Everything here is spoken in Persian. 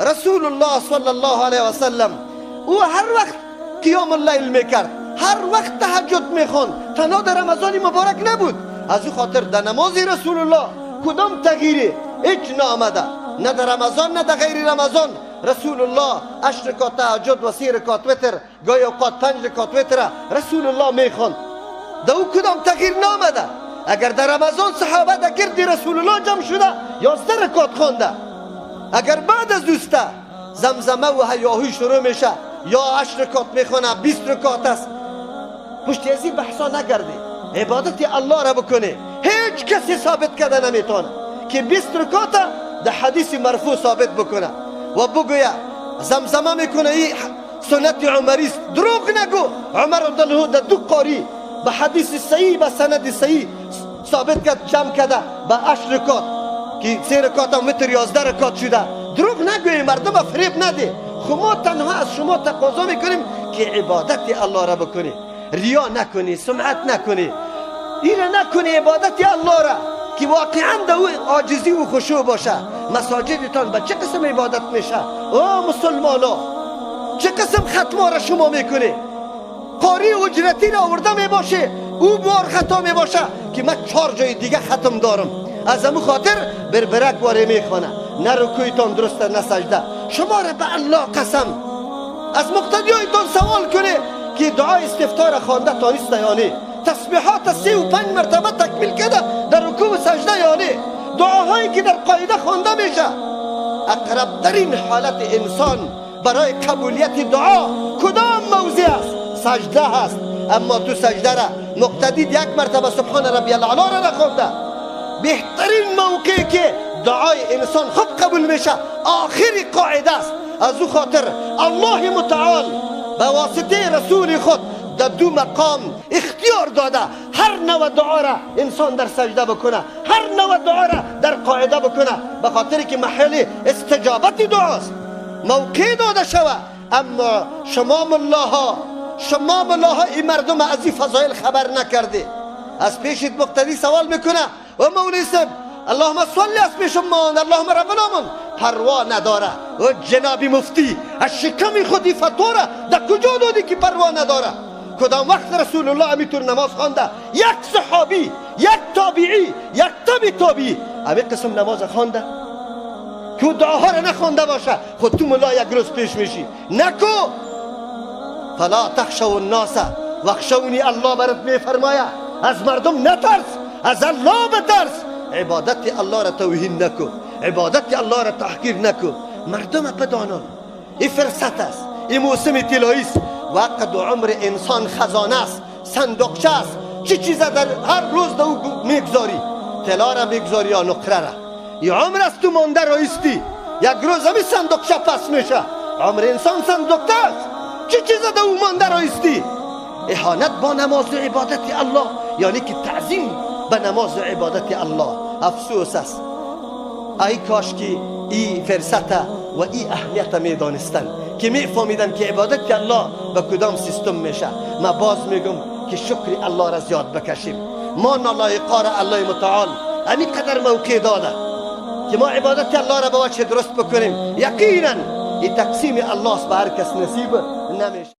رسول الله صلی الله علیه و سلم او هر وقت قیام اللیل میکرد، هر وقت تهجد میخوند، تنها در رمضان مبارک نبود. از او خاطر در نماز رسول الله کدام تغییری هیچ نآمده، نه در رمضان نه در غیر رمضان. رسول الله 8 رکعت تهجد و 3 رکعت وتر، گاهی اوقات 5 رکعت وتر رسول الله میخوند. در او کدام تغییر نآمده. اگر در رمضان صحابه در گرد رسول الله جمع شده 11 رکعت خوانده، اگر بعد از دوسته زمزمه و هیاهوی شروع میشه یا 8 رکعت میخونه 20 رکعت است، پشت از این بحثا نگردی، عبادت الله را بکنه. هیچ کسی ثابت کرده نمیتونه که 20 رکعت در حدیث مرفوع ثابت بکنه و بگویه زمزمه میکنه این سنت عمری است. دروغ نگو. عمر رضی در 2 قاری به حدیث صحیح به سند صحیح ثابت کرد، جمع کرده به 8 رکعت که 3 رکعت هم وتر 11 رکعت شده. دروغ نگوی، مردم فریب نده. ما تنها از شما تقاضا میکنیم که عبادت الله را بکنی، ریا نکنی، سمعت نکنی، ایره نکنی. عبادت الله را که واقعا در او عاجزی و خشوع باشه. مساجدتان به چه قسم عبادت میشه؟ او مسلمانا، چه قسم ختمه را شما میکنی؟ قاری اجرتی را آورده میباشه، او بار خطا میباشه که من 4 جای دیگه ختم دارم، از امو خاطر بربرک واره میخوانه. نه رکوعتان درسته نه سجده. شما را به الله قسم از مقتدیایتان سوال کنه که دعای استفتار را خوانده تانست یا نه؟ تسبیحات 3 و 5 مرتبه تکمیل کرده در رکوع و سجده یا نه؟ دعاهایی که در قاعده خوانده میشه. اقرب ترین حالت انسان برای قبولیت دعا کدام موضع است؟ سجده هست. اما تو سجده را مقتدی 1 مرتبه سبحان ربی الاعلی را نخونده. بهترین موقعی که دعای انسان خوب قبول میشه آخری قاعده است. از او خاطر الله متعال به واسطه رسول خود در 2 مقام اختیار داده هر نوع دعا را انسان در سجده بکنه، هر نوع دعا را در قاعده بکنه، به خاطر که محل استجابت دعاست، موقع داده شود. اما شما ملاها این مردم از این فضایل خبر نکرده. از پیشت مقتدی سوال میکنه و مولوی صاحب اللهم صل از پیش مان، اللهم ربنا من، پروا نداره. و جناب مفتی از شکم خودی فتوا را در کجا دادی که پروا نداره؟ کدام وقت رسول الله همینطور نماز خوانده؟ یک صحابی، یک تابعی، یک تابعی همین قسم نماز خوانده که دعاها را نخوانده باشه؟ خود تو ملا یک روز پیش میشی. نکو. فلا تخشوا الناس واخشونی. الله برات میفرماید از مردم نترس، از الله بترس. عبادت الله را توهین نکو، عبادت الله را تحقیر نکو. مردم بدانان این فرصت است، این موسم طلایی است. وقت و عمر انسان خزانه است، صندوقچه است. چه چیز در هر روز دو میگذاری؟ طلا را میگذاری یا نقره را؟ این عمر است تو مانده رایستی، یک روز همی صندوقچه پس میشه. عمر انسان صندوقچه است. چه چیز در او مانده رایستی؟ اهانت با نماز و عبادت الله، یعنی که تعظیم به نماز و عبادت الله. افسوس است. ای کاش که این فرصت و این اهمیت میدانستن که میفهمیدن که عبادت الله به کدام سیستم میشه. ما باز میگم که شکر الله را زیاد بکشیم. ما نالایقا را الله متعال همین قدر موقع داده که ما عبادت الله را به وجه درست بکنیم. یقینا این تقسیم الله است، به هر کس نصیب نمیشه.